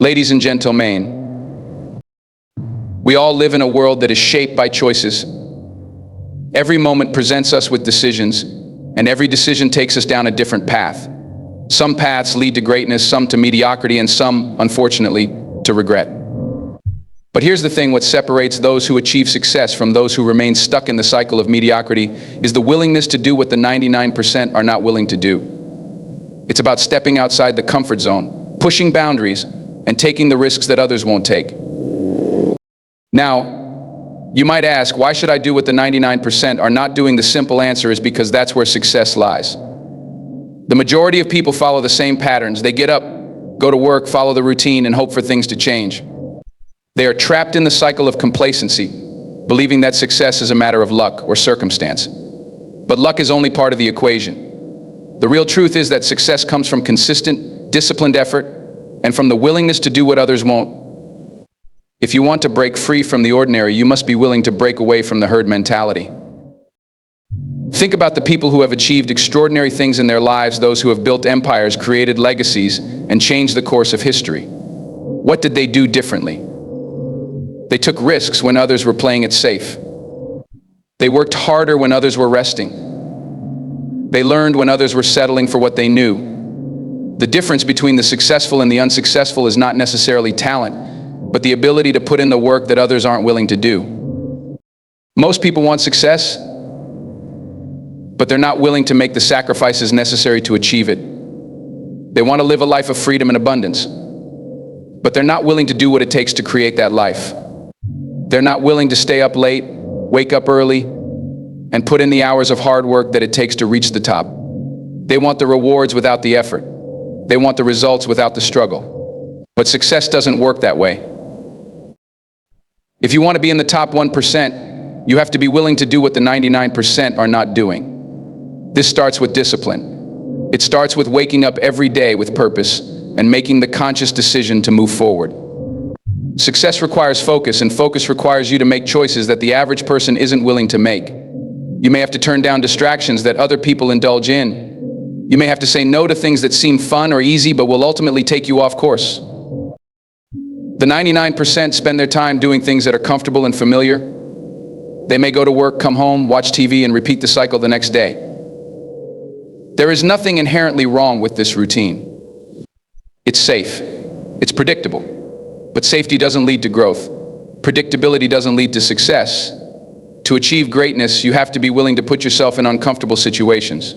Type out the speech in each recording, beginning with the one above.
Ladies and gentlemen, we all live in a world that is shaped by choices. Every moment presents us with decisions, and every decision takes us down a different path. Some paths lead to greatness, some to mediocrity, and some, unfortunately, to regret. But here's the thing: what separates those who achieve success from those who remain stuck in the cycle of mediocrity is the willingness to do what the 99% are not willing to do. It's about stepping outside the comfort zone, pushing boundaries, and taking the risks that others won't take. Now, you might ask, why should I do what the 99% are not doing? The simple answer is because that's where success lies. The majority of people follow the same patterns. They get up, go to work, follow the routine, and hope for things to change. They are trapped in the cycle of complacency, believing that success is a matter of luck or circumstance. But luck is only part of the equation. The real truth is that success comes from consistent, disciplined effort and from the willingness to do what others won't. If you want to break free from the ordinary, you must be willing to break away from the herd mentality. Think about the people who have achieved extraordinary things in their lives, those who have built empires, created legacies, and changed the course of history. What did they do differently? They took risks when others were playing it safe. They worked harder when others were resting. They learned when others were settling for what they knew. The difference between the successful and the unsuccessful is not necessarily talent, but the ability to put in the work that others aren't willing to do. Most people want success, but they're not willing to make the sacrifices necessary to achieve it. They want to live a life of freedom and abundance, but they're not willing to do what it takes to create that life. They're not willing to stay up late, wake up early, and put in the hours of hard work that it takes to reach the top. They want the rewards without the effort. They want the results without the struggle. But success doesn't work that way. If you want to be in the top 1%, you have to be willing to do what the 99% are not doing. This starts with discipline. It starts with waking up every day with purpose and making the conscious decision to move forward. Success requires focus, and focus requires you to make choices that the average person isn't willing to make. You may have to turn down distractions that other people indulge in. You may have to say no to things that seem fun or easy but will ultimately take you off course. The 99% spend their time doing things that are comfortable and familiar. They may go to work, come home, watch TV, and repeat the cycle the next day. There is nothing inherently wrong with this routine. It's safe. It's predictable. But safety doesn't lead to growth. Predictability doesn't lead to success. To achieve greatness, you have to be willing to put yourself in uncomfortable situations.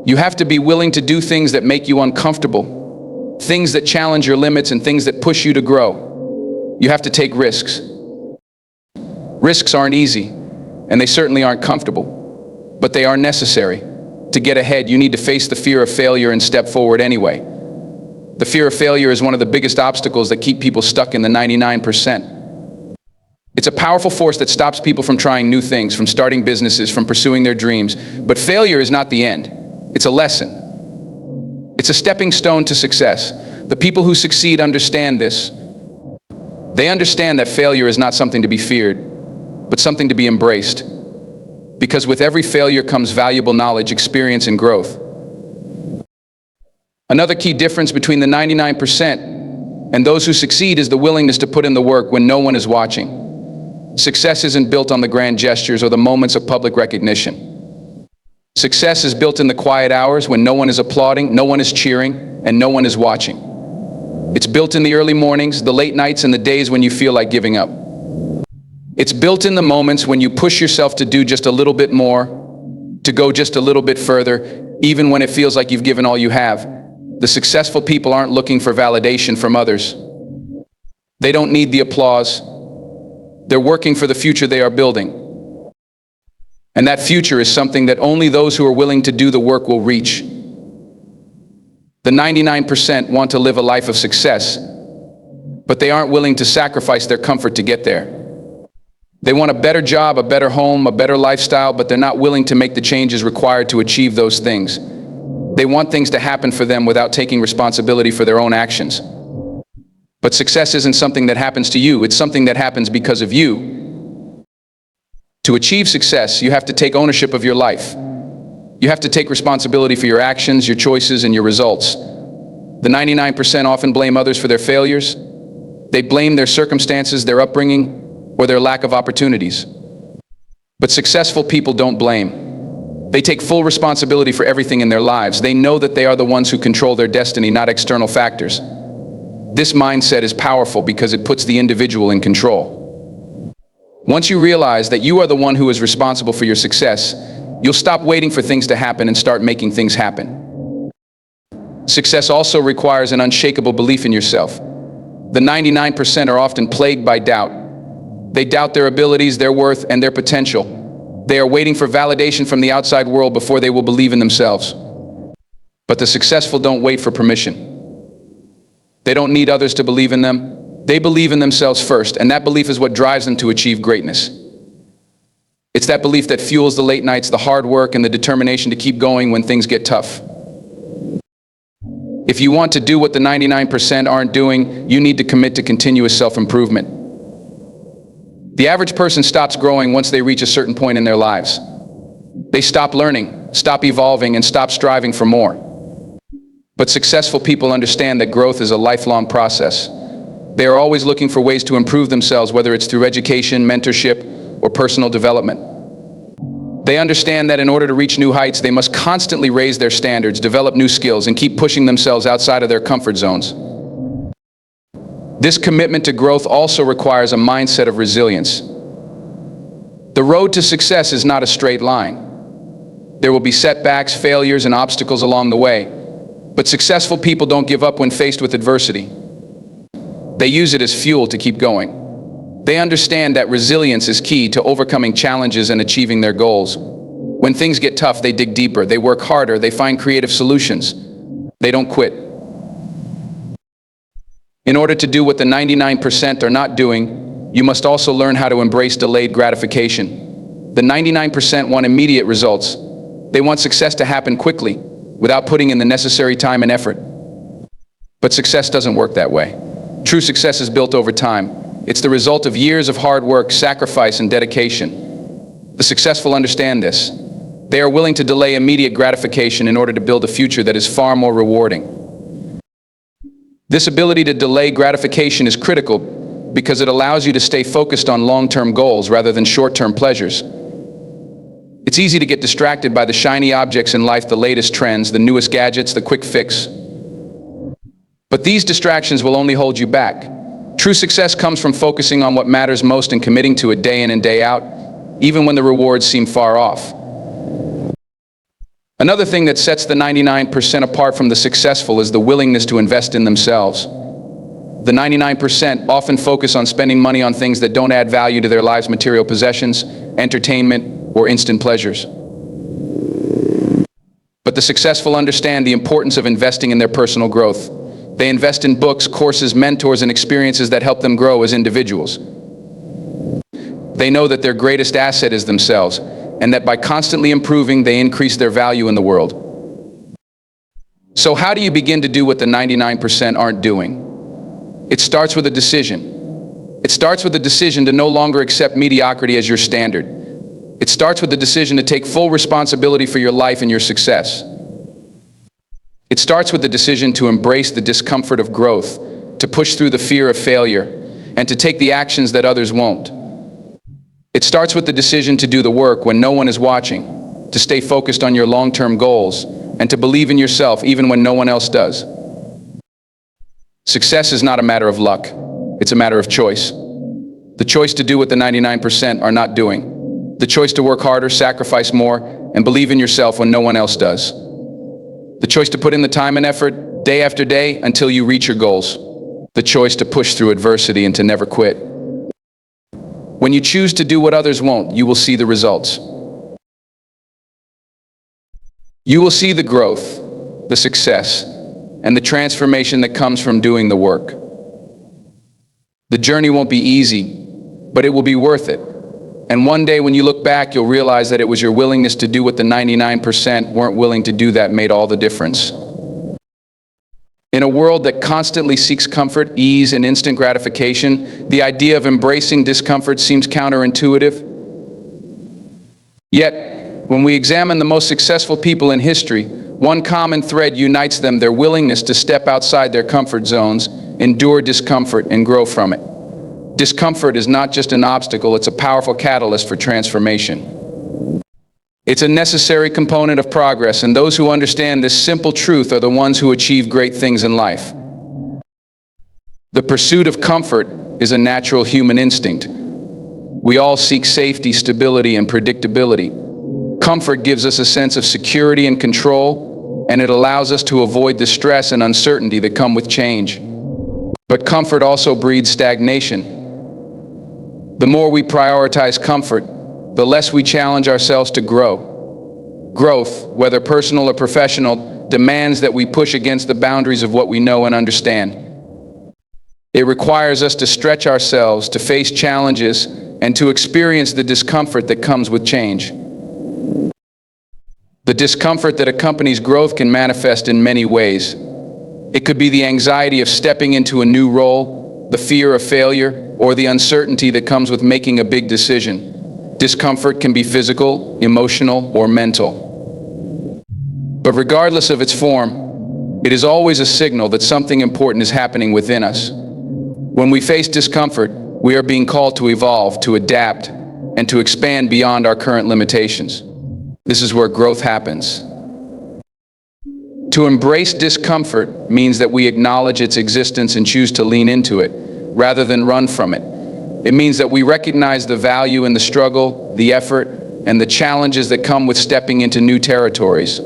You have to be willing to do things that make you uncomfortable, things that challenge your limits and things that push you to grow. You have to take risks. Risks aren't easy, and they certainly aren't comfortable, but they are necessary. To get ahead, you need to face the fear of failure and step forward anyway. The fear of failure is one of the biggest obstacles that keep people stuck in the 99%. It's a powerful force that stops people from trying new things, from starting businesses, from pursuing their dreams. But failure is not the end. It's a lesson. It's a stepping stone to success. The people who succeed understand this. They understand that failure is not something to be feared, but something to be embraced. Because with every failure comes valuable knowledge, experience, and growth. Another key difference between the 99% and those who succeed is the willingness to put in the work when no one is watching. Success isn't built on the grand gestures or the moments of public recognition. Success is built in the quiet hours when no one is applauding, no one is cheering, and no one is watching. It's built in the early mornings, the late nights, and the days when you feel like giving up. It's built in the moments when you push yourself to do just a little bit more, to go just a little bit further, even when it feels like you've given all you have. The successful people aren't looking for validation from others. They don't need the applause. They're working for the future they are building. And that future is something that only those who are willing to do the work will reach. The 99% want to live a life of success, but they aren't willing to sacrifice their comfort to get there. They want a better job, a better home, a better lifestyle, but they're not willing to make the changes required to achieve those things. They want things to happen for them without taking responsibility for their own actions. But success isn't something that happens to you, it's something that happens because of you. To achieve success, you have to take ownership of your life. You have to take responsibility for your actions, your choices, and your results. The 99% often blame others for their failures. They blame their circumstances, their upbringing, or their lack of opportunities. But successful people don't blame. They take full responsibility for everything in their lives. They know that they are the ones who control their destiny, not external factors. This mindset is powerful because it puts the individual in control. Once you realize that you are the one who is responsible for your success, you'll stop waiting for things to happen and start making things happen. Success also requires an unshakable belief in yourself. The 99% are often plagued by doubt. They doubt their abilities, their worth, and their potential. They are waiting for validation from the outside world before they will believe in themselves. But the successful don't wait for permission. They don't need others to believe in them. They believe in themselves first, and that belief is what drives them to achieve greatness. It's that belief that fuels the late nights, the hard work, and the determination to keep going when things get tough. If you want to do what the 99% aren't doing, you need to commit to continuous self-improvement. The average person stops growing once they reach a certain point in their lives. They stop learning, stop evolving, and stop striving for more. But successful people understand that growth is a lifelong process. They are always looking for ways to improve themselves, whether it's through education, mentorship, or personal development. They understand that in order to reach new heights, they must constantly raise their standards, develop new skills, and keep pushing themselves outside of their comfort zones. This commitment to growth also requires a mindset of resilience. The road to success is not a straight line. There will be setbacks, failures, and obstacles along the way. But successful people don't give up when faced with adversity. They use it as fuel to keep going. They understand that resilience is key to overcoming challenges and achieving their goals. When things get tough, they dig deeper, they work harder, they find creative solutions. They don't quit. In order to do what the 99% are not doing, you must also learn how to embrace delayed gratification. The 99% want immediate results. They want success to happen quickly, without putting in the necessary time and effort. But success doesn't work that way. True success is built over time. It's the result of years of hard work, sacrifice, and dedication. The successful understand this. They are willing to delay immediate gratification in order to build a future that is far more rewarding. This ability to delay gratification is critical because it allows you to stay focused on long-term goals rather than short-term pleasures. It's easy to get distracted by the shiny objects in life, the latest trends, the newest gadgets, the quick fix. But these distractions will only hold you back. True success comes from focusing on what matters most and committing to it day in and day out, even when the rewards seem far off. Another thing that sets the 99% apart from the successful is the willingness to invest in themselves. The 99% often focus on spending money on things that don't add value to their lives, material possessions, entertainment, or instant pleasures. But the successful understand the importance of investing in their personal growth. They invest in books, courses, mentors, and experiences that help them grow as individuals. They know that their greatest asset is themselves, and that by constantly improving, they increase their value in the world. So how do you begin to do what the 99% aren't doing? It starts with a decision. It starts with a decision to no longer accept mediocrity as your standard. It starts with the decision to take full responsibility for your life and your success. It starts with the decision to embrace the discomfort of growth, to push through the fear of failure, and to take the actions that others won't. It starts with the decision to do the work when no one is watching, to stay focused on your long-term goals, and to believe in yourself even when no one else does. Success is not a matter of luck, it's a matter of choice. The choice to do what the 99% are not doing. The choice to work harder, sacrifice more, and believe in yourself when no one else does. The choice to put in the time and effort, day after day, until you reach your goals. The choice to push through adversity and to never quit. When you choose to do what others won't, you will see the results. You will see the growth, the success, and the transformation that comes from doing the work. The journey won't be easy, but it will be worth it. And one day when you look back, you'll realize that it was your willingness to do what the 99% weren't willing to do that made all the difference. In a world that constantly seeks comfort, ease, and instant gratification, the idea of embracing discomfort seems counterintuitive. Yet, when we examine the most successful people in history, One common thread unites them: their willingness to step outside their comfort zones, endure discomfort, and grow from it. Discomfort is not just an obstacle, it's a powerful catalyst for transformation. It's a necessary component of progress, and those who understand this simple truth are the ones who achieve great things in life. The pursuit of comfort is a natural human instinct. We all seek safety, stability, and predictability. Comfort gives us a sense of security and control, and it allows us to avoid the stress and uncertainty that come with change. But comfort also breeds stagnation. The more we prioritize comfort, the less we challenge ourselves to grow. Growth, whether personal or professional, demands that we push against the boundaries of what we know and understand. It requires us to stretch ourselves, to face challenges, and to experience the discomfort that comes with change. The discomfort that accompanies growth can manifest in many ways. It could be the anxiety of stepping into a new role, the fear of failure, or the uncertainty that comes with making a big decision. Discomfort can be physical, emotional, or mental. But regardless of its form, it is always a signal that something important is happening within us. When we face discomfort, we are being called to evolve, to adapt, and to expand beyond our current limitations. This is where growth happens. To embrace discomfort means that we acknowledge its existence and choose to lean into it, rather than run from it. It means that we recognize the value in the struggle, the effort, and the challenges that come with stepping into new territories.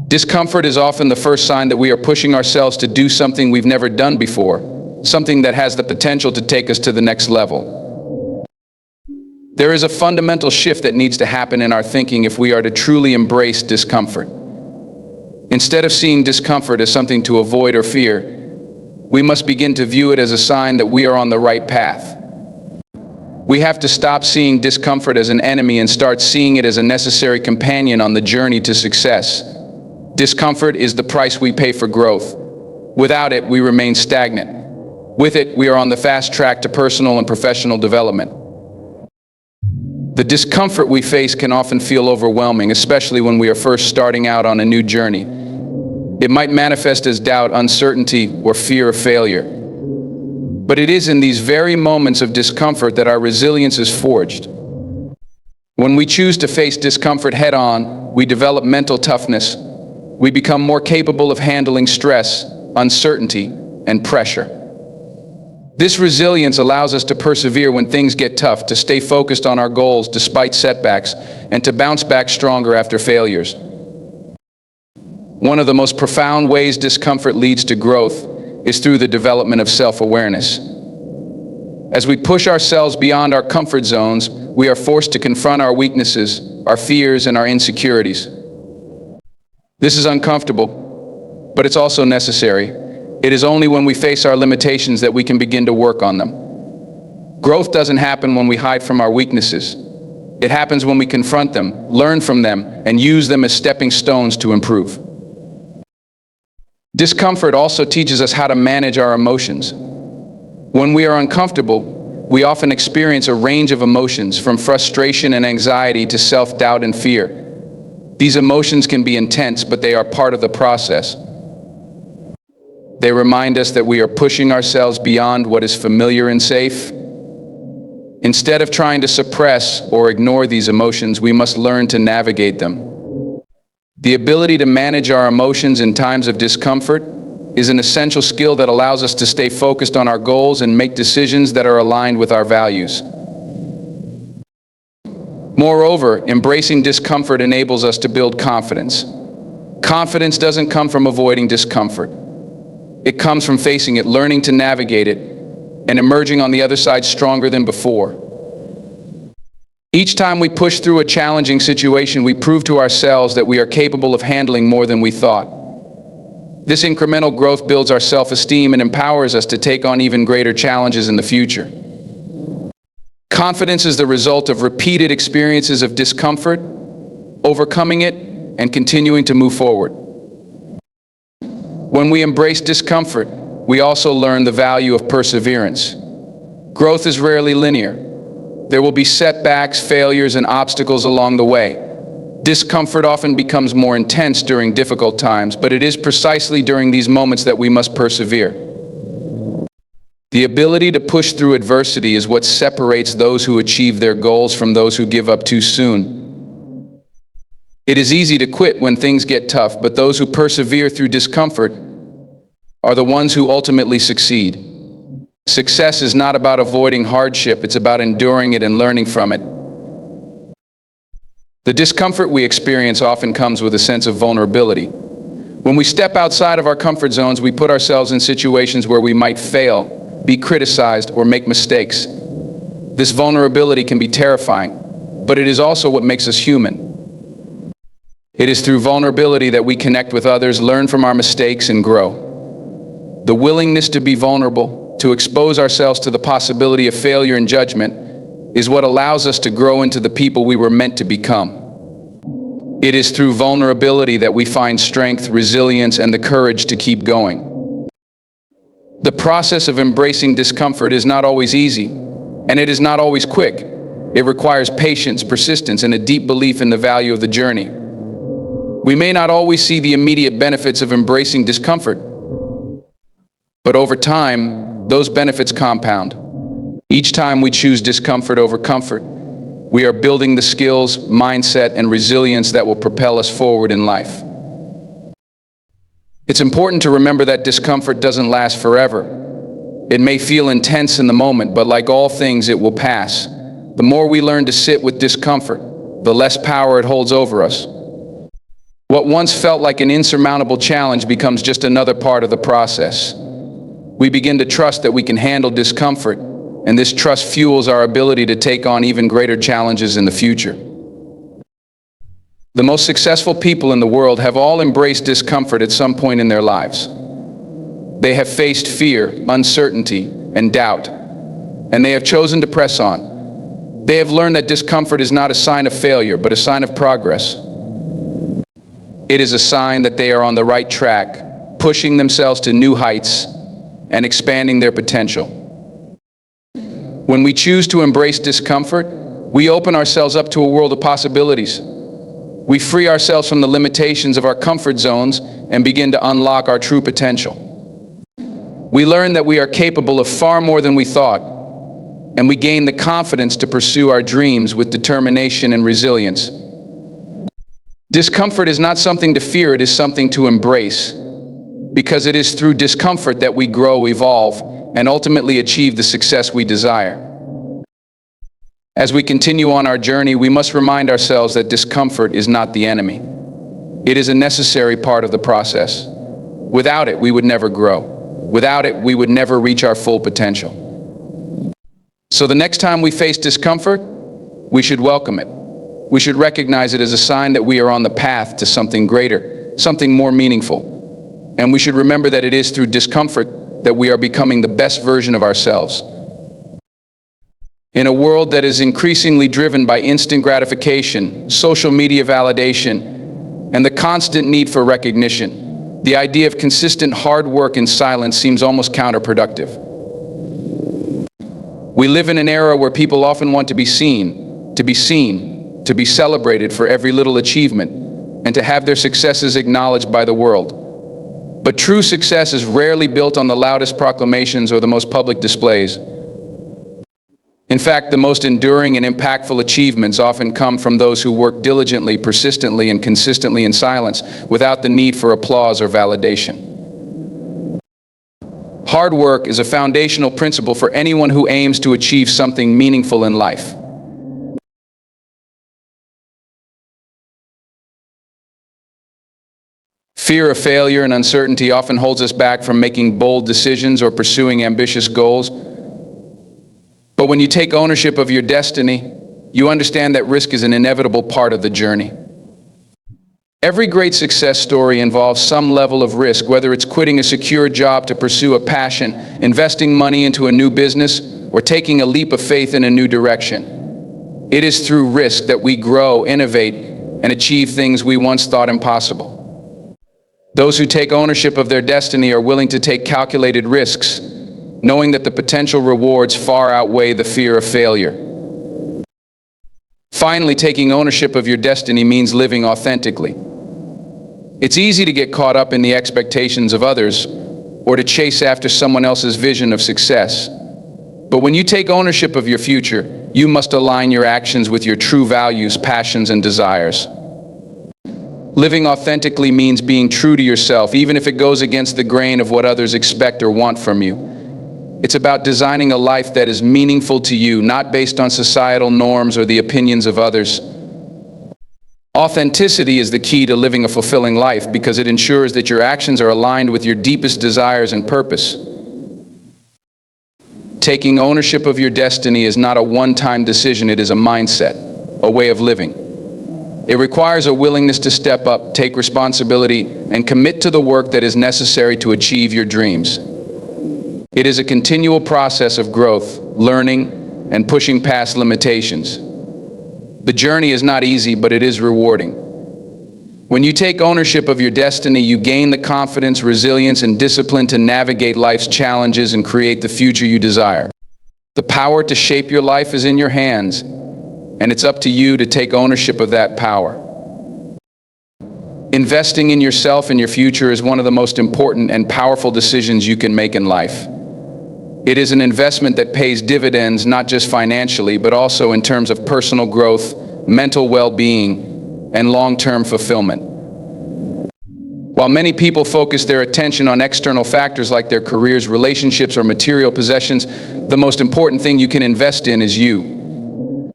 Discomfort is often the first sign that we are pushing ourselves to do something we've never done before, something that has the potential to take us to the next level. There is a fundamental shift that needs to happen in our thinking if we are to truly embrace discomfort. Instead of seeing discomfort as something to avoid or fear, we must begin to view it as a sign that we are on the right path. We have to stop seeing discomfort as an enemy and start seeing it as a necessary companion on the journey to success. Discomfort is the price we pay for growth. Without it, we remain stagnant. With it, we are on the fast track to personal and professional development. The discomfort we face can often feel overwhelming, especially when we are first starting out on a new journey. It might manifest as doubt, uncertainty, or fear of failure. But it is in these very moments of discomfort that our resilience is forged. When we choose to face discomfort head-on, we develop mental toughness. We become more capable of handling stress, uncertainty, and pressure. This resilience allows us to persevere when things get tough, to stay focused on our goals despite setbacks, and to bounce back stronger after failures. One of the most profound ways discomfort leads to growth is through the development of self-awareness. As we push ourselves beyond our comfort zones, we are forced to confront our weaknesses, our fears, and our insecurities. This is uncomfortable, but it's also necessary. It is only when we face our limitations that we can begin to work on them. Growth doesn't happen when we hide from our weaknesses. It happens when we confront them, learn from them, and use them as stepping stones to improve. Discomfort also teaches us how to manage our emotions. When we are uncomfortable, we often experience a range of emotions, from frustration and anxiety to self-doubt and fear. These emotions can be intense, but they are part of the process. They remind us that we are pushing ourselves beyond what is familiar and safe. Instead of trying to suppress or ignore these emotions, we must learn to navigate them. The ability to manage our emotions in times of discomfort is an essential skill that allows us to stay focused on our goals and make decisions that are aligned with our values. Moreover, embracing discomfort enables us to build confidence. Confidence doesn't come from avoiding discomfort. It comes from facing it, learning to navigate it, and emerging on the other side stronger than before. Each time we push through a challenging situation, we prove to ourselves that we are capable of handling more than we thought. This incremental growth builds our self-esteem and empowers us to take on even greater challenges in the future. Confidence is the result of repeated experiences of discomfort, overcoming it, and continuing to move forward. When we embrace discomfort, we also learn the value of perseverance. Growth is rarely linear. There will be setbacks, failures, and obstacles along the way. Discomfort often becomes more intense during difficult times, but it is precisely during these moments that we must persevere. The ability to push through adversity is what separates those who achieve their goals from those who give up too soon. It is easy to quit when things get tough, but those who persevere through discomfort are the ones who ultimately succeed. Success is not about avoiding hardship, it's about enduring it and learning from it. The discomfort we experience often comes with a sense of vulnerability. When we step outside of our comfort zones, we put ourselves in situations where we might fail, be criticized, or make mistakes. This vulnerability can be terrifying, but it is also what makes us human. It is through vulnerability that we connect with others, learn from our mistakes, and grow. The willingness to be vulnerable, to expose ourselves to the possibility of failure and judgment, is what allows us to grow into the people we were meant to become. It is through vulnerability that we find strength, resilience, and the courage to keep going. The process of embracing discomfort is not always easy, and it is not always quick. It requires patience, persistence, and a deep belief in the value of the journey. We may not always see the immediate benefits of embracing discomfort, but over time, those benefits compound. Each time we choose discomfort over comfort, we are building the skills, mindset, and resilience that will propel us forward in life. It's important to remember that discomfort doesn't last forever. It may feel intense in the moment, but like all things, it will pass. The more we learn to sit with discomfort, the less power it holds over us. What once felt like an insurmountable challenge becomes just another part of the process. We begin to trust that we can handle discomfort, and this trust fuels our ability to take on even greater challenges in the future. The most successful people in the world have all embraced discomfort at some point in their lives. They have faced fear, uncertainty, and doubt, and they have chosen to press on. They have learned that discomfort is not a sign of failure, but a sign of progress. It is a sign that they are on the right track, pushing themselves to new heights and expanding their potential. When we choose to embrace discomfort, we open ourselves up to a world of possibilities. We free ourselves from the limitations of our comfort zones and begin to unlock our true potential. We learn that we are capable of far more than we thought, and we gain the confidence to pursue our dreams with determination and resilience. Discomfort is not something to fear, it is something to embrace, because it is through discomfort that we grow, evolve, and ultimately achieve the success we desire. As we continue on our journey, we must remind ourselves that discomfort is not the enemy. It is a necessary part of the process. Without it, we would never grow. Without it, we would never reach our full potential. So the next time we face discomfort, we should welcome it. We should recognize it as a sign that we are on the path to something greater, something more meaningful. And we should remember that it is through discomfort that we are becoming the best version of ourselves. In a world that is increasingly driven by instant gratification, social media validation, and the constant need for recognition, the idea of consistent hard work in silence seems almost counterproductive. We live in an era where people often want to be seen, to be celebrated for every little achievement, and to have their successes acknowledged by the world. But true success is rarely built on the loudest proclamations or the most public displays. In fact, the most enduring and impactful achievements often come from those who work diligently, persistently, and consistently in silence, without the need for applause or validation. Hard work is a foundational principle for anyone who aims to achieve something meaningful in life. Fear of failure and uncertainty often holds us back from making bold decisions or pursuing ambitious goals. But when you take ownership of your destiny, you understand that risk is an inevitable part of the journey. Every great success story involves some level of risk, whether it's quitting a secure job to pursue a passion, investing money into a new business, or taking a leap of faith in a new direction. It is through risk that we grow, innovate, and achieve things we once thought impossible. Those who take ownership of their destiny are willing to take calculated risks, knowing that the potential rewards far outweigh the fear of failure. Finally, taking ownership of your destiny means living authentically. It's easy to get caught up in the expectations of others or to chase after someone else's vision of success. But when you take ownership of your future, you must align your actions with your true values, passions, and desires. Living authentically means being true to yourself, even if it goes against the grain of what others expect or want from you. It's about designing a life that is meaningful to you, not based on societal norms or the opinions of others. Authenticity is the key to living a fulfilling life because it ensures that your actions are aligned with your deepest desires and purpose. Taking ownership of your destiny is not a one-time decision, it is a mindset, a way of living. It requires a willingness to step up, take responsibility, and commit to the work that is necessary to achieve your dreams. It is a continual process of growth, learning, and pushing past limitations. The journey is not easy, but it is rewarding. When you take ownership of your destiny, you gain the confidence, resilience, and discipline to navigate life's challenges and create the future you desire. The power to shape your life is in your hands, and it's up to you to take ownership of that power. Investing in yourself and your future is one of the most important and powerful decisions you can make in life. It is an investment that pays dividends not just financially, but also in terms of personal growth, mental well-being, and long-term fulfillment. While many people focus their attention on external factors like their careers, relationships, or material possessions, the most important thing you can invest in is you.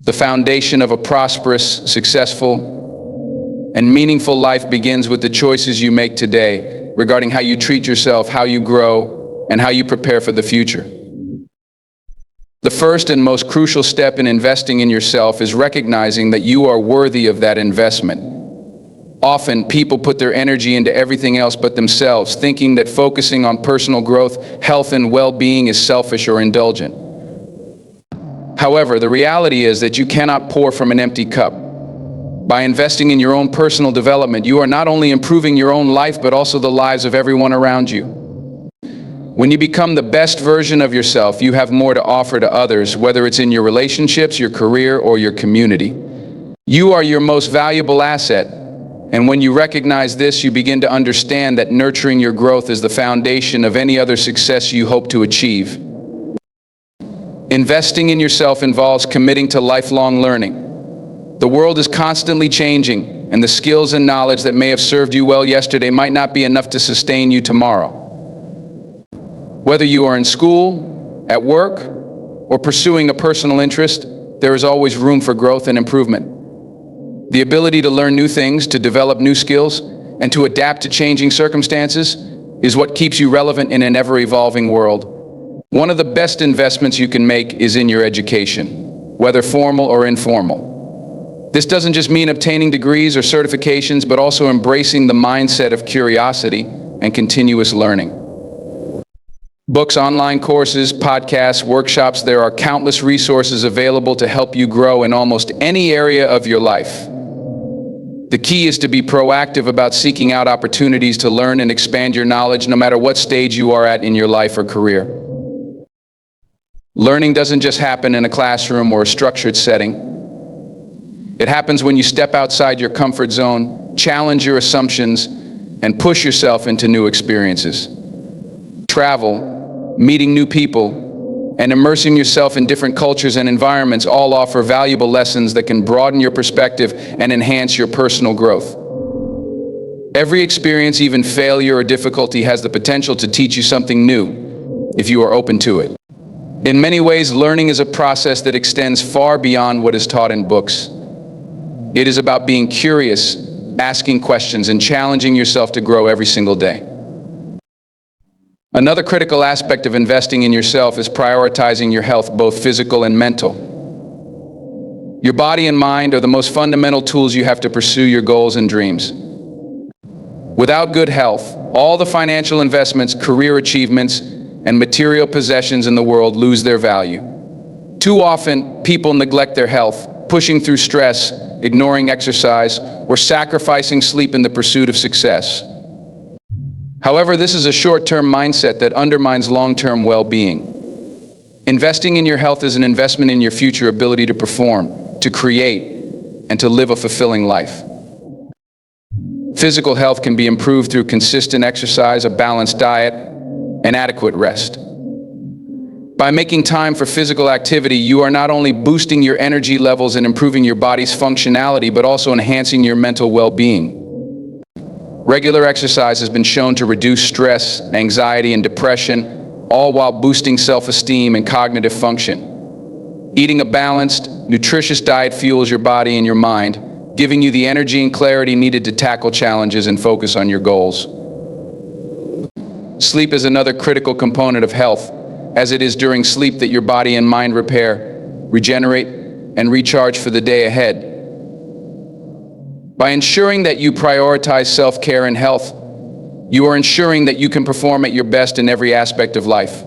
The foundation of a prosperous, successful, and meaningful life begins with the choices you make today regarding how you treat yourself, how you grow, and how you prepare for the future. The first and most crucial step in investing in yourself is recognizing that you are worthy of that investment. Often, people put their energy into everything else but themselves, thinking that focusing on personal growth, health, and well-being is selfish or indulgent. However, the reality is that you cannot pour from an empty cup. By investing in your own personal development, you are not only improving your own life, but also the lives of everyone around you. When you become the best version of yourself, you have more to offer to others, whether it's in your relationships, your career, or your community. You are your most valuable asset, and when you recognize this, you begin to understand that nurturing your growth is the foundation of any other success you hope to achieve. Investing in yourself involves committing to lifelong learning. The world is constantly changing, and the skills and knowledge that may have served you well yesterday might not be enough to sustain you tomorrow. Whether you are in school, at work, or pursuing a personal interest, there is always room for growth and improvement. The ability to learn new things, to develop new skills, and to adapt to changing circumstances is what keeps you relevant in an ever-evolving world. One of the best investments you can make is in your education, whether formal or informal. This doesn't just mean obtaining degrees or certifications, but also embracing the mindset of curiosity and continuous learning. Books, online courses, podcasts, workshops, there are countless resources available to help you grow in almost any area of your life. The key is to be proactive about seeking out opportunities to learn and expand your knowledge no matter what stage you are at in your life or career. Learning doesn't just happen in a classroom or a structured setting. It happens when you step outside your comfort zone, challenge your assumptions, and push yourself into new experiences. Travel, meeting new people, and immersing yourself in different cultures and environments all offer valuable lessons that can broaden your perspective and enhance your personal growth. Every experience, even failure or difficulty, has the potential to teach you something new if you are open to it. In many ways, learning is a process that extends far beyond what is taught in books. It is about being curious, asking questions, and challenging yourself to grow every single day. Another critical aspect of investing in yourself is prioritizing your health, both physical and mental. Your body and mind are the most fundamental tools you have to pursue your goals and dreams. Without good health, all the financial investments, career achievements, and material possessions in the world lose their value. Too often, people neglect their health, pushing through stress, ignoring exercise, or sacrificing sleep in the pursuit of success. However, this is a short-term mindset that undermines long-term well-being. Investing in your health is an investment in your future ability to perform, to create, and to live a fulfilling life. Physical health can be improved through consistent exercise, a balanced diet, and adequate rest. By making time for physical activity, you are not only boosting your energy levels and improving your body's functionality, but also enhancing your mental well-being. Regular exercise has been shown to reduce stress, anxiety, and depression, all while boosting self-esteem and cognitive function. Eating a balanced, nutritious diet fuels your body and your mind, giving you the energy and clarity needed to tackle challenges and focus on your goals. Sleep is another critical component of health, as it is during sleep that your body and mind repair, regenerate, and recharge for the day ahead. By ensuring that you prioritize self-care and health, you are ensuring that you can perform at your best in every aspect of life.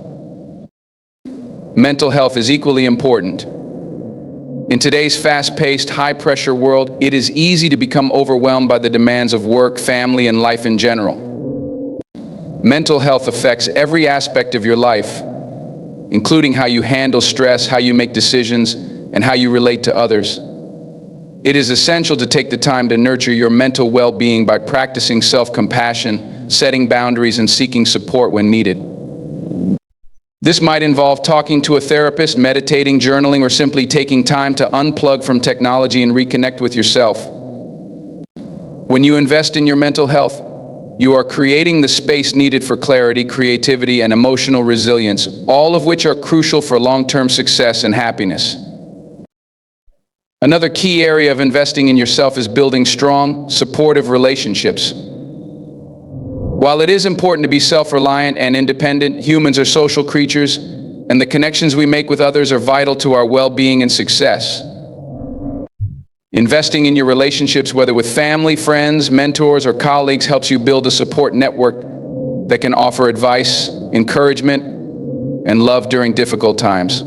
Mental health is equally important. In today's fast-paced, high-pressure world, it is easy to become overwhelmed by the demands of work, family, and life in general. Mental health affects every aspect of your life, including how you handle stress, how you make decisions, and how you relate to others. It is essential to take the time to nurture your mental well-being by practicing self-compassion, setting boundaries, and seeking support when needed. This might involve talking to a therapist, meditating, journaling, or simply taking time to unplug from technology and reconnect with yourself. When you invest in your mental health, you are creating the space needed for clarity, creativity, and emotional resilience, all of which are crucial for long-term success and happiness. Another key area of investing in yourself is building strong, supportive relationships. While it is important to be self-reliant and independent, humans are social creatures, and the connections we make with others are vital to our well-being and success. Investing in your relationships, whether with family, friends, mentors, or colleagues, helps you build a support network that can offer advice, encouragement, and love during difficult times.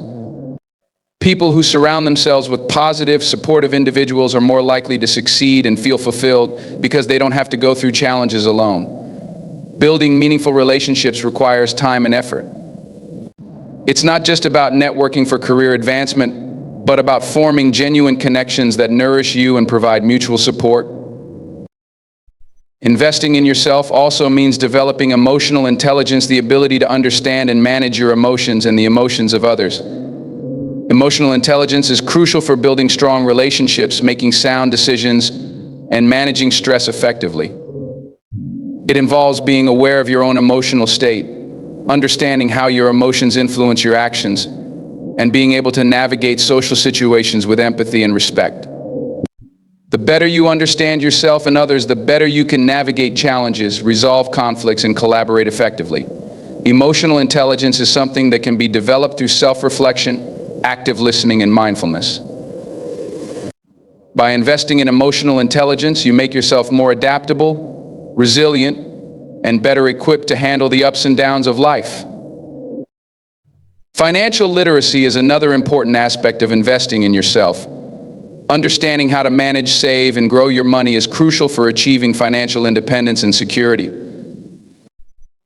People who surround themselves with positive, supportive individuals are more likely to succeed and feel fulfilled because they don't have to go through challenges alone. Building meaningful relationships requires time and effort. It's not just about networking for career advancement, but about forming genuine connections that nourish you and provide mutual support. Investing in yourself also means developing emotional intelligence, the ability to understand and manage your emotions and the emotions of others. Emotional intelligence is crucial for building strong relationships, making sound decisions, and managing stress effectively. It involves being aware of your own emotional state, understanding how your emotions influence your actions, and being able to navigate social situations with empathy and respect. The better you understand yourself and others, the better you can navigate challenges, resolve conflicts, and collaborate effectively. Emotional intelligence is something that can be developed through self-reflection, active listening, and mindfulness. By investing in emotional intelligence, you make yourself more adaptable, resilient, and better equipped to handle the ups and downs of life. Financial literacy is another important aspect of investing in yourself. Understanding how to manage, save, and grow your money is crucial for achieving financial independence and security.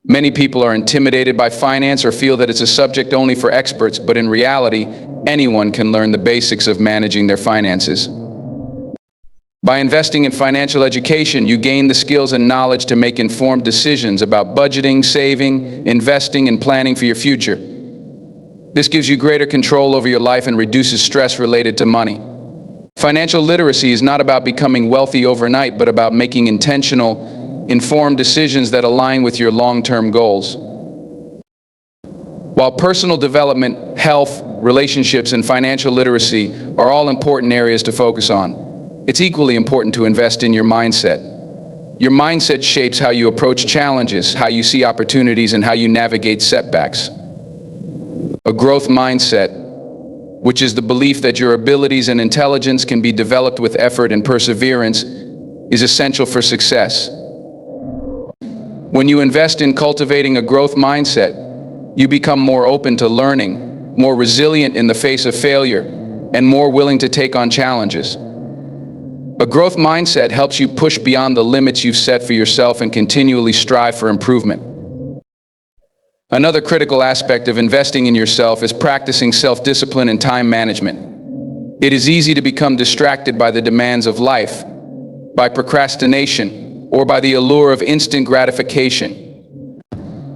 Many people are intimidated by finance or feel that it's a subject only for experts, but in reality, anyone can learn the basics of managing their finances. By investing in financial education, you gain the skills and knowledge to make informed decisions about budgeting, saving, investing, and planning for your future. This gives you greater control over your life and reduces stress related to money. Financial literacy is not about becoming wealthy overnight, but about making intentional, informed decisions that align with your long-term goals. While personal development, health, relationships, and financial literacy are all important areas to focus on, it's equally important to invest in your mindset. Your mindset shapes how you approach challenges, how you see opportunities, and how you navigate setbacks. A growth mindset, which is the belief that your abilities and intelligence can be developed with effort and perseverance, is essential for success. When you invest in cultivating a growth mindset, you become more open to learning, more resilient in the face of failure, and more willing to take on challenges. A growth mindset helps you push beyond the limits you've set for yourself and continually strive for improvement. Another critical aspect of investing in yourself is practicing self-discipline and time management. It is easy to become distracted by the demands of life, by procrastination, or by the allure of instant gratification.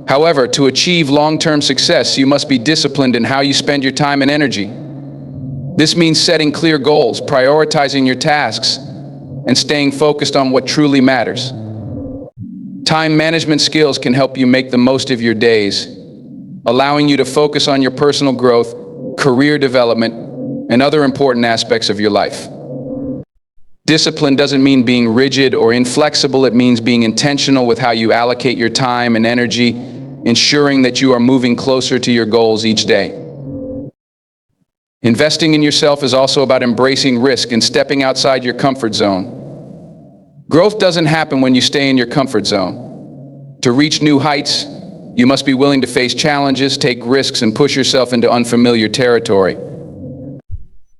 However, to achieve long-term success, you must be disciplined in how you spend your time and energy. This means setting clear goals, prioritizing your tasks, and staying focused on what truly matters. Time management skills can help you make the most of your days, allowing you to focus on your personal growth, career development, and other important aspects of your life. Discipline doesn't mean being rigid or inflexible. It means being intentional with how you allocate your time and energy, ensuring that you are moving closer to your goals each day. Investing in yourself is also about embracing risk and stepping outside your comfort zone. Growth doesn't happen when you stay in your comfort zone. To reach new heights, you must be willing to face challenges, take risks, and push yourself into unfamiliar territory.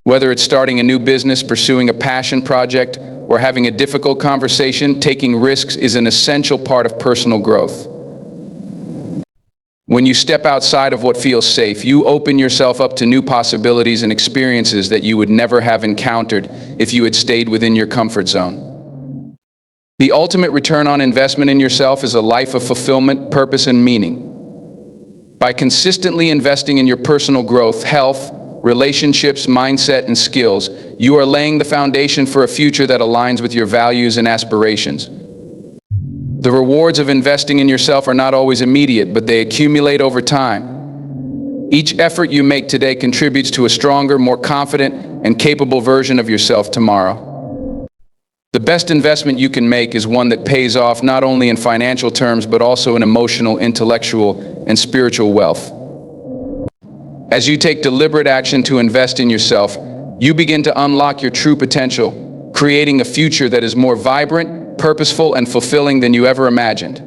Whether it's starting a new business, pursuing a passion project, or having a difficult conversation, taking risks is an essential part of personal growth. When you step outside of what feels safe, you open yourself up to new possibilities and experiences that you would never have encountered if you had stayed within your comfort zone. The ultimate return on investment in yourself is a life of fulfillment, purpose, and meaning. By consistently investing in your personal growth, health, relationships, mindset, and skills, you are laying the foundation for a future that aligns with your values and aspirations. The rewards of investing in yourself are not always immediate, but they accumulate over time. Each effort you make today contributes to a stronger, more confident, and capable version of yourself tomorrow. The best investment you can make is one that pays off not only in financial terms, but also in emotional, intellectual, and spiritual wealth. As you take deliberate action to invest in yourself, you begin to unlock your true potential, creating a future that is more vibrant, purposeful, and fulfilling than you ever imagined.